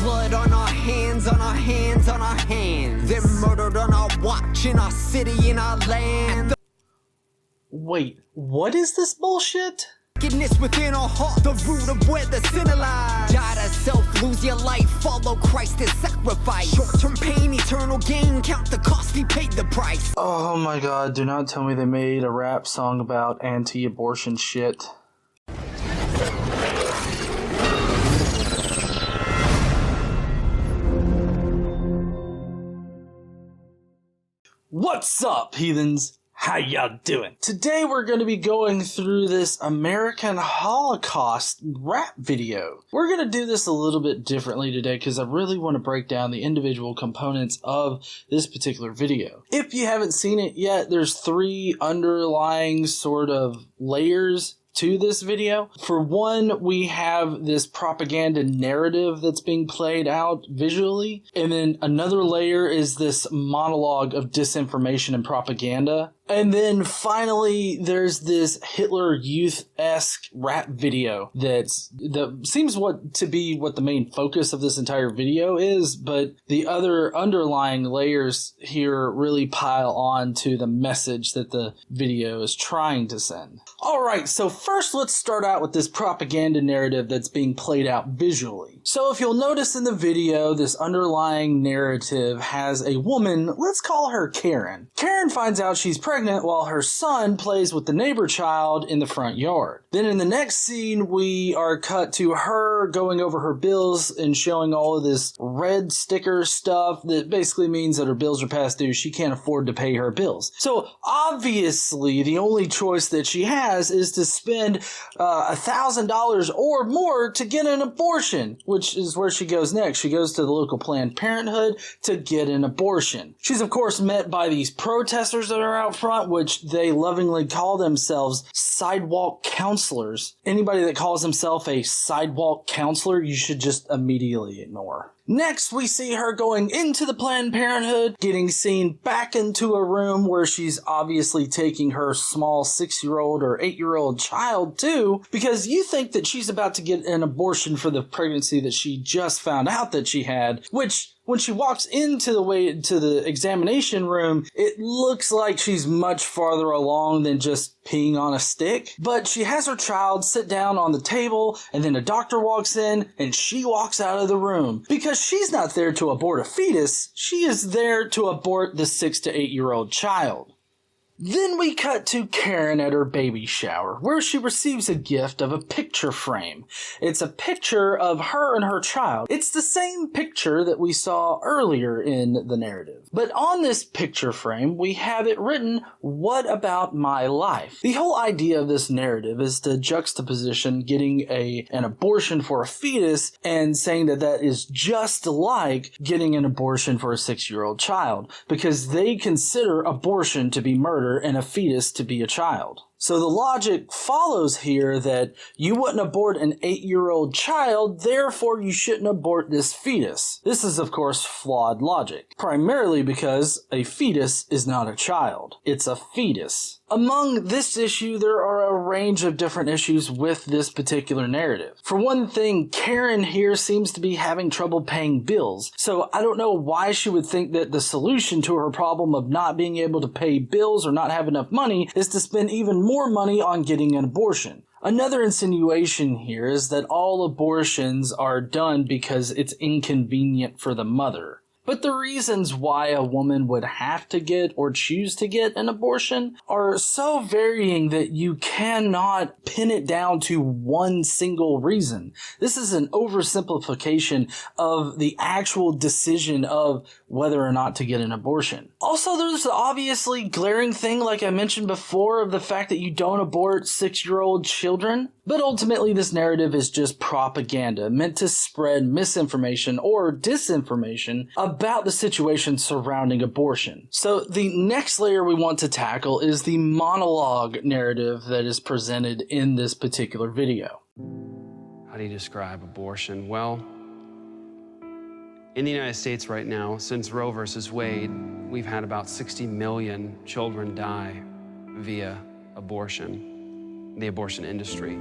blood on our hands, on our hands, on our hands. They're murdered on our watch, in our city, in our land. Wait, what is this bullshit? Wickedness within our heart, the root of where the sinner lies. Die to self, lose your life, follow Christ as sacrifice. Short-term pain, eternal gain, count the cost, he paid the price. Oh my god, do not tell me they made a rap song about anti-abortion shit. What's up, heathens? How y'all doing? Today we're going to be going through this American Holocaust Rap video. We're going to do this a little bit differently today because I really want to break down the individual components of this particular video. If you haven't seen it yet, there's 3 underlying sort of layers to this video. For one, we have this propaganda narrative that's being played out visually, and then another layer is this monologue of disinformation and propaganda. And then finally, there's this Hitler Youth-esque rap video that seems to be what the main focus of this entire video is, but the other underlying layers here really pile on to the message that the video is trying to send. Alright, so first let's start out with this propaganda narrative that's being played out visually. So if you'll notice in the video, this underlying narrative has a woman, let's call her Karen. Karen finds out she's pregnant while her son plays with the neighbor child in the front yard. Then in the next scene, we are cut to her going over her bills and showing all of this red sticker stuff that basically means that her bills are past due. She can't afford to pay her bills. So obviously, the only choice that she has is to spend $1,000 or more to get an abortion, which is where she goes next. She goes to the local Planned Parenthood to get an abortion. She's of course met by these protesters that are out front, which they lovingly call themselves sidewalk counselors. Anybody that calls himself a sidewalk counselor, you should just immediately ignore. Next, we see her going into the Planned Parenthood, getting seen back into a room where she's obviously taking her small 6-year-old or 8-year-old child too, because you think that she's about to get an abortion for the pregnancy that she just found out that she had, which when she walks into the examination room, it looks like she's much farther along than just peeing on a stick. But she has her child sit down on the table, and then a doctor walks in, and she walks out of the room. Because she's not there to abort a fetus, she is there to abort the 6 to 8-year-old child. Then we cut to Karen at her baby shower, where she receives a gift of a picture frame. It's a picture of her and her child. It's the same picture that we saw earlier in the narrative. But on this picture frame, we have it written, "What about my life?" The whole idea of this narrative is to juxtaposition getting an abortion for a fetus and saying that that is just like getting an abortion for a 6-year-old child, because they consider abortion to be murder and a fetus to be a child. So the logic follows here that you wouldn't abort an 8-year-old child, therefore you shouldn't abort this fetus. This is of course flawed logic, primarily because a fetus is not a child. It's a fetus. Among this issue, there are a range of different issues with this particular narrative. For one thing, Karen here seems to be having trouble paying bills, so I don't know why she would think that the solution to her problem of not being able to pay bills or not have enough money is to spend even more money on getting an abortion. Another insinuation here is that all abortions are done because it's inconvenient for the mother. But the reasons why a woman would have to get or choose to get an abortion are so varying that you cannot pin it down to one single reason. This is an oversimplification of the actual decision of whether or not to get an abortion. Also, there's the obviously glaring thing, like I mentioned before, of the fact that you don't abort 6-year-old children. But ultimately, this narrative is just propaganda meant to spread misinformation or disinformation about the situation surrounding abortion. So the next layer we want to tackle is the monologue narrative that is presented in this particular video. How do you describe abortion? Well, in the United States right now, since Roe versus Wade, we've had about 60 million children die via abortion, the abortion industry.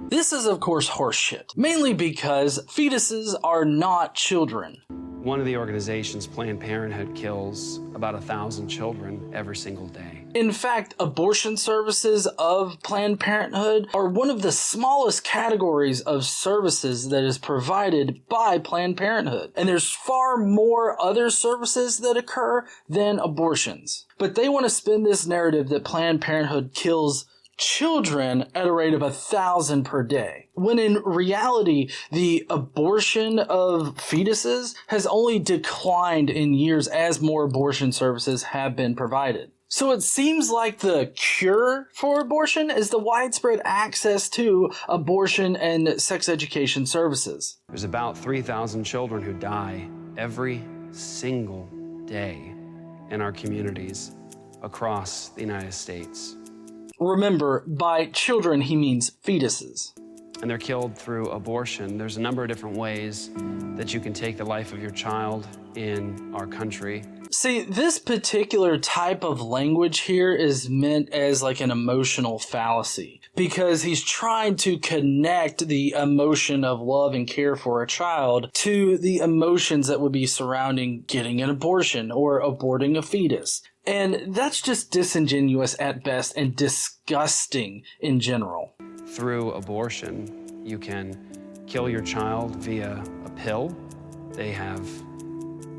This is, of course, horseshit, mainly because fetuses are not children. One of the organizations, Planned Parenthood, kills about 1,000 children every single day. In fact, abortion services of Planned Parenthood are one of the smallest categories of services that is provided by Planned Parenthood. And there's far more other services that occur than abortions. But they want to spin this narrative that Planned Parenthood kills children at a rate of 1,000 per day, when in reality, the abortion of fetuses has only declined in years as more abortion services have been provided. So it seems like the cure for abortion is the widespread access to abortion and sex education services. There's about 3,000 children who die every single day in our communities across the United States. Remember, by children, he means fetuses. And they're killed through abortion. There's a number of different ways that you can take the life of your child in our country. See, this particular type of language here is meant as like an emotional fallacy, because he's trying to connect the emotion of love and care for a child to the emotions that would be surrounding getting an abortion or aborting a fetus. And that's just disingenuous at best and disgusting in general. Through abortion, you can kill your child via a pill. They have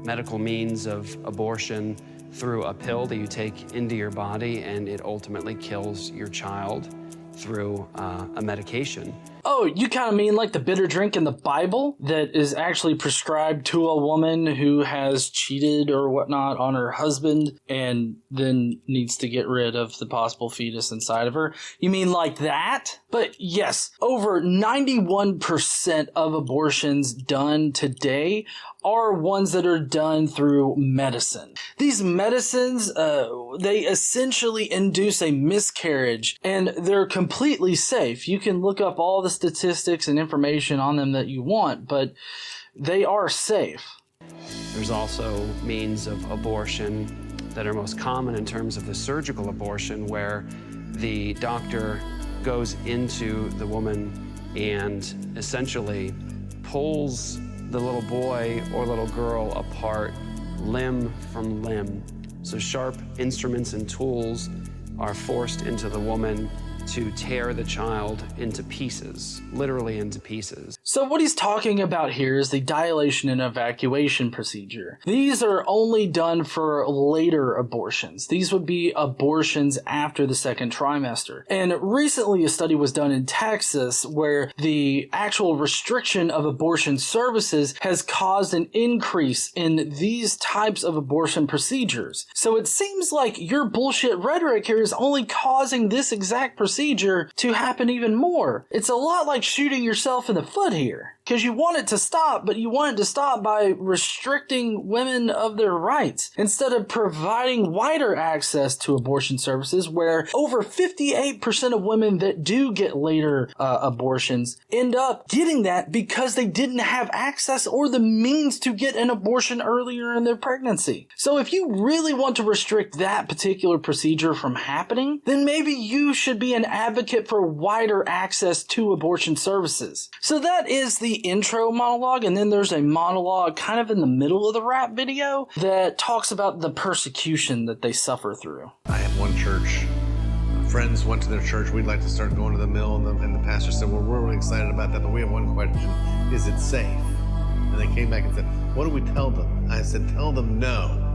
medical means of abortion through a pill that you take into your body, and it ultimately kills your child through a medication. Oh, you kind of mean like the bitter drink in the Bible that is actually prescribed to a woman who has cheated or whatnot on her husband and then needs to get rid of the possible fetus inside of her? You mean like that? But yes, over 91% of abortions done today are ones that are done through medicine. These medicines, they essentially induce a miscarriage, and they're completely safe. You can look up all the statistics and information on them that you want, but they are safe. There's also means of abortion that are most common in terms of the surgical abortion, where the doctor goes into the woman and essentially pulls the little boy or little girl apart limb from limb. So sharp instruments and tools are forced into the woman to tear the child into pieces, literally into pieces. So what he's talking about here is the dilation and evacuation procedure. These are only done for later abortions. These would be abortions after the second trimester. And recently a study was done in Texas where the actual restriction of abortion services has caused an increase in these types of abortion procedures. So it seems like your bullshit rhetoric here is only causing this exact procedure to happen even more. It's a lot like shooting yourself in the foot here, because you want it to stop, but you want it to stop by restricting women of their rights instead of providing wider access to abortion services, where over 58% of women that do get later abortions end up getting that because they didn't have access or the means to get an abortion earlier in their pregnancy. So if you really want to restrict that particular procedure from happening, then maybe you should be an advocate for wider access to abortion services. So that is the intro monologue, and then there's a monologue kind of in the middle of the rap video that talks about the persecution that they suffer through. I have one church. Friends went to their church. We'd like to start going to the mill, and the pastor said, well, we're really excited about that, but we have one question. Is it safe? And they came back and said, what do we tell them? I said, tell them no.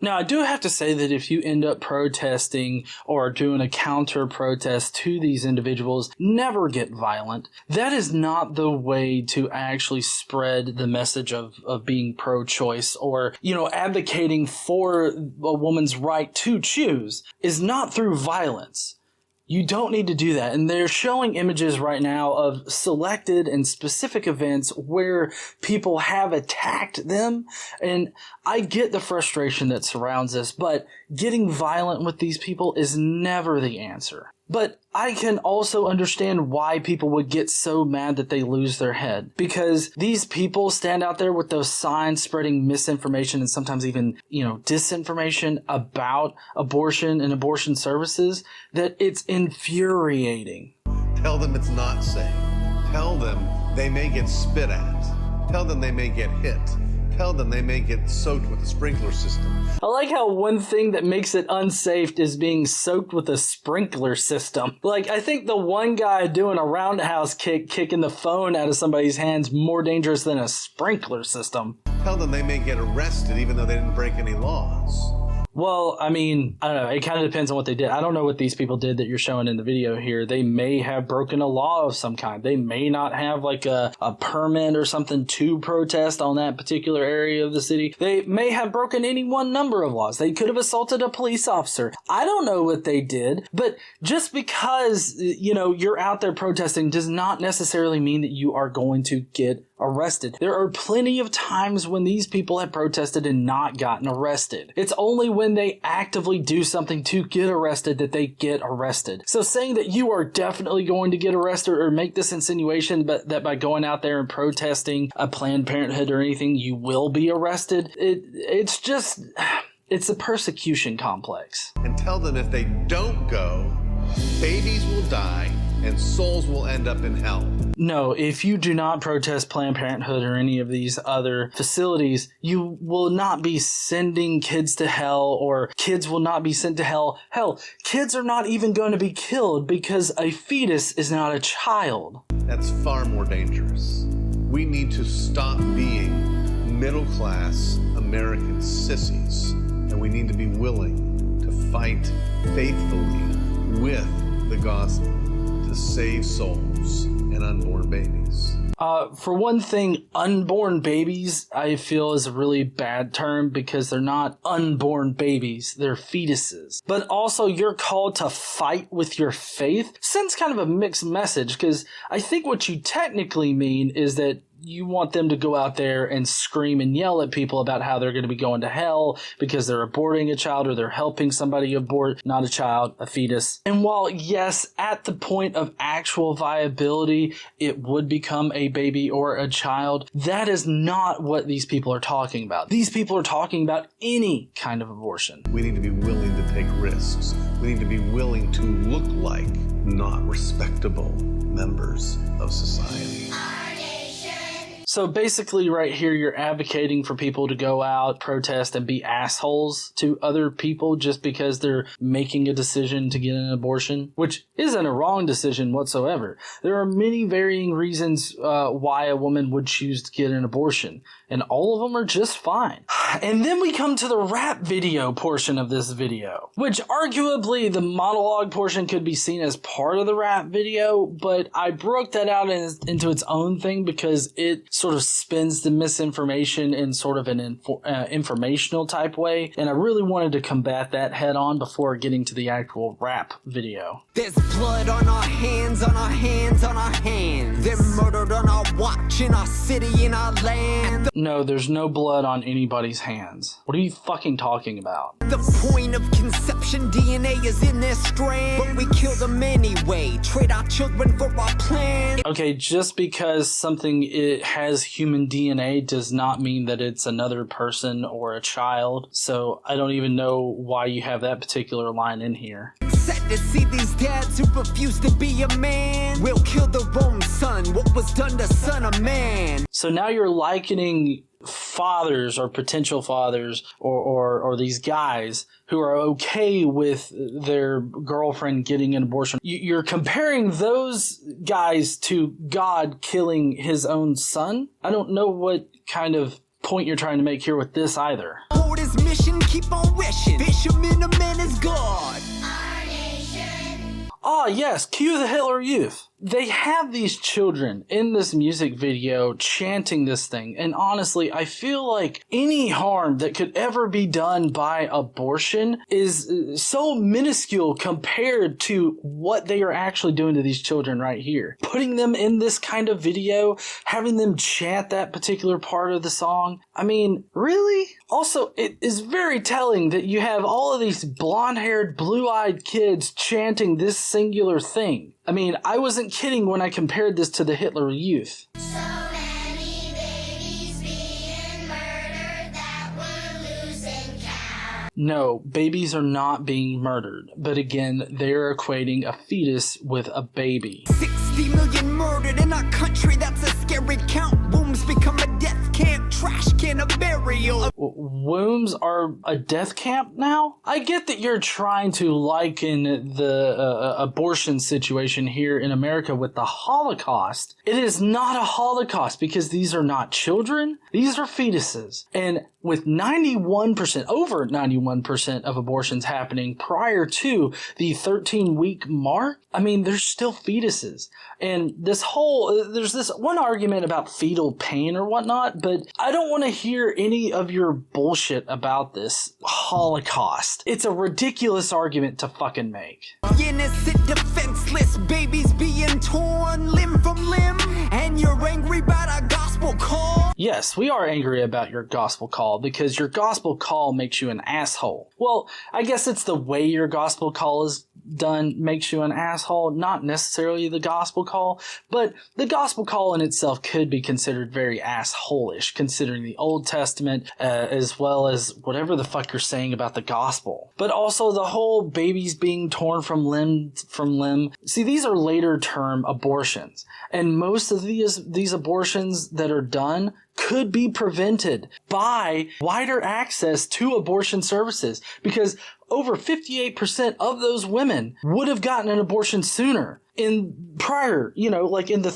Now, I do have to say that if you end up protesting or doing a counter protest to these individuals, never get violent. That is not the way to actually spread the message of being pro-choice or, advocating for a woman's right to choose is not through violence. You don't need to do that. And they're showing images right now of selected and specific events where people have attacked them. And I get the frustration that surrounds this, but getting violent with these people is never the answer. But I can also understand why people would get so mad that they lose their head, because these people stand out there with those signs spreading misinformation and sometimes even, disinformation about abortion and abortion services, that it's infuriating. Tell them it's not safe. Tell them they may get spit at. Tell them they may get hit. Tell them they may get soaked with a sprinkler system. I like how one thing that makes it unsafe is being soaked with a sprinkler system. Like, I think the one guy doing a roundhouse kick, kicking the phone out of somebody's hands, more dangerous than a sprinkler system. Tell them they may get arrested even though they didn't break any laws. Well, I mean, I don't know. It kind of depends on what they did. I don't know what these people did that you're showing in the video here. They may have broken a law of some kind. They may not have like a permit or something to protest on that particular area of the city. They may have broken any one number of laws. They could have assaulted a police officer. I don't know what they did, but just because, you know, you're out there protesting does not necessarily mean that you are going to get arrested. There are plenty of times when these people have protested and not gotten arrested. It's only when they actively do something to get arrested that they get arrested. So saying that you are definitely going to get arrested or make this insinuation but that by going out there and protesting a Planned Parenthood or anything, you will be arrested, it's just, it's a persecution complex. And tell them if they don't go, babies will die and souls will end up in hell. No, if you do not protest Planned Parenthood or any of these other facilities, you will not be sending kids to hell, or kids will not be sent to hell. Hell, kids are not even going to be killed because a fetus is not a child. That's far more dangerous. We need to stop being middle-class American sissies, and we need to be willing to fight faithfully with the gospel to save souls and unborn babies. For one thing, unborn babies, I feel, is a really bad term because they're not unborn babies, they're fetuses. But also, you're called to fight with your faith sends kind of a mixed message, because I think what you technically mean is that you want them to go out there and scream and yell at people about how they're going to be going to hell because they're aborting a child or they're helping somebody abort, not a child, a fetus. And while, yes, at the point of actual viability, it would become a baby or a child, that is not what these people are talking about. These people are talking about any kind of abortion. We need to be willing to take risks. We need to be willing to look like not respectable members of society. So basically right here, you're advocating for people to go out, protest, and be assholes to other people just because they're making a decision to get an abortion, which isn't a wrong decision whatsoever. There are many varying reasons why a woman would choose to get an abortion, and all of them are just fine. And then we come to the rap video portion of this video, which arguably the monologue portion could be seen as part of the rap video, but I broke that out into its own thing because it sort of spins the misinformation in sort of an informational type way, and I really wanted to combat that head on before getting to the actual rap video. There's blood on our hands, on our hands, on our hands. They're murdered on our watch, in our city, in our land. No, there's no blood on anybody's hands. What are you fucking talking about? The point of conception, DNA is in their strand, but we kill them anyway, trade our children for our plan. Okay, just because something it has human DNA does not mean that it's another person or a child, so I don't even know why you have that particular line in here. Sad to see these dads who refuse to be a man will kill their own son, what was done to son of man. So now you're likening fathers or potential fathers or these guys who are okay with their girlfriend getting an abortion. You're comparing those guys to God killing his own son? I don't know what kind of point you're trying to make here with this either. Hold his mission, keep on wishing. Fisherman, a man is God. Ah, yes, cue the Hitler Youth. They have these children in this music video chanting this thing, and honestly, I feel like any harm that could ever be done by abortion is so minuscule compared to what they are actually doing to these children right here. Putting them in this kind of video, having them chant that particular part of the song, I mean, really? Also, it is very telling that you have all of these blonde-haired, blue-eyed kids chanting this singular thing. I mean, I wasn't kidding when I compared this to the Hitler Youth. So many babies being murdered that we're losing count. No, babies are not being murdered. But again, they're equating a fetus with a baby. 60 50 million murdered in our country, that's a scary count. Wombs become a death camp, trash can, a burial. Wombs are a death camp now? I get that you're trying to liken the abortion situation here in America with the Holocaust. It is not a Holocaust because these are not children. These are fetuses. And with 91%, over 91% of abortions happening prior to the 13-week mark, I mean, there's still fetuses. And there's this one argument about fetal pain or whatnot, but I don't want to hear any of your bullshit about this Holocaust. It's a ridiculous argument to fucking make. Innocent, defenseless babies being torn limb from limb, and you're angry about our gospel call? Yes, we are angry about your gospel call because your gospel call makes you an asshole. Well, I guess it's the way your gospel call is done makes you an asshole, not necessarily the gospel call, but the gospel call in itself could be considered very assholish considering the Old Testament as well as whatever the fuck you're saying about the gospel. But also the whole babies being torn from limb. See, these are later term abortions, and most of these abortions that are done could be prevented by wider access to abortion services, because over 58% of those women would have gotten an abortion sooner prior to the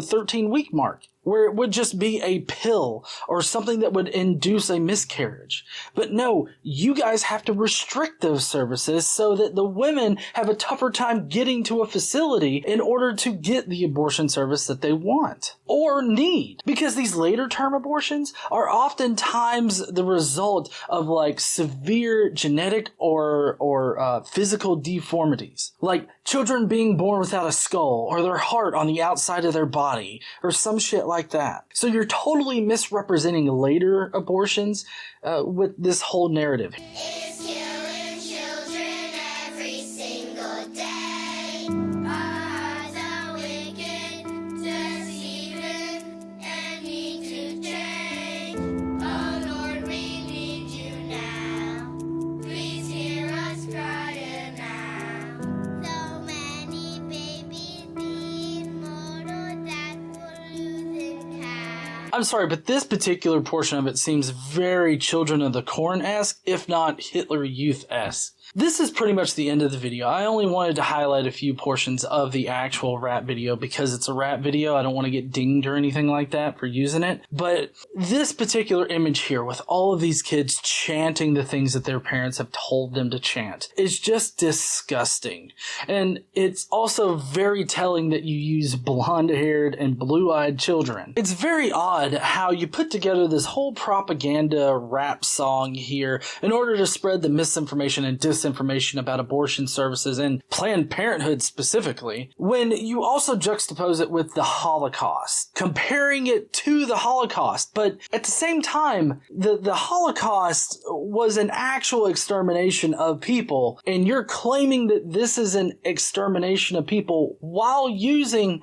13-week mark, where it would just be a pill or something that would induce a miscarriage. But no, you guys have to restrict those services so that the women have a tougher time getting to a facility in order to get the abortion service that they want or need. Because these later term abortions are oftentimes the result of like severe genetic or physical deformities, like children being born without a skull or their heart on the outside of their body or some shit like that. So you're totally misrepresenting later abortions with this whole narrative. Is killing children every single day. Our hearts are wicked, deceiving, and need to change. Oh Lord, we need you now. Please hear us crying now. So many babies being murdered that we're losing count. I'm sorry, but this particular portion of it seems very Children of the Corn-esque, if not Hitler Youth-esque. This is pretty much the end of the video. I only wanted to highlight a few portions of the actual rap video because it's a rap video. I don't want to get dinged or anything like that for using it. But this particular image here with all of these kids chanting the things that their parents have told them to chant is just disgusting. And it's also very telling that you use blonde-haired and blue-eyed children. It's very odd how you put together this whole propaganda rap song here in order to spread the misinformation and disinformation about abortion services and Planned Parenthood specifically, when you also juxtapose it with the Holocaust, comparing it to the Holocaust. But at the same time, the Holocaust was an actual extermination of people, and you're claiming that this is an extermination of people while using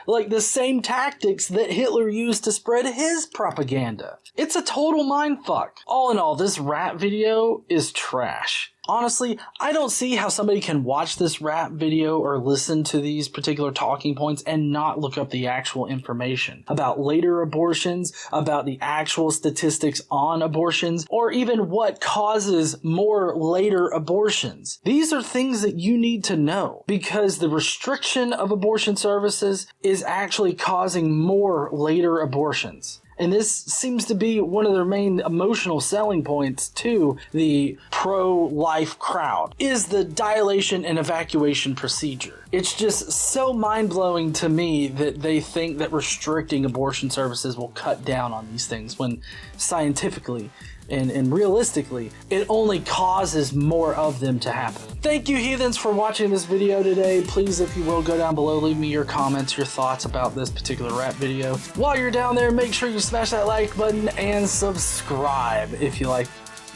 like the same tactics that Hitler used to spread his propaganda. It's a total mindfuck. All in all, this rap video is trash. Honestly, I don't see how somebody can watch this rap video or listen to these particular talking points and not look up the actual information about later abortions, about the actual statistics on abortions, or even what causes more later abortions. These are things that you need to know because the restriction of abortion services is actually causing more later abortions. And this seems to be one of their main emotional selling points to the pro-life crowd, is the dilation and evacuation procedure. It's just so mind-blowing to me that they think that restricting abortion services will cut down on these things when scientifically and realistically, it only causes more of them to happen. Thank you, heathens, for watching this video today. Please, if you will, go down below, leave me your comments, your thoughts about this particular rap video. While you're down there, make sure you smash that like button and subscribe if you like,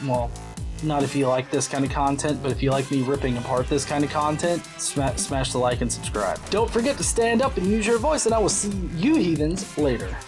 well, not if you like this kind of content, but if you like me ripping apart this kind of content, smash the like and subscribe. Don't forget to stand up and use your voice, and I will see you heathens later.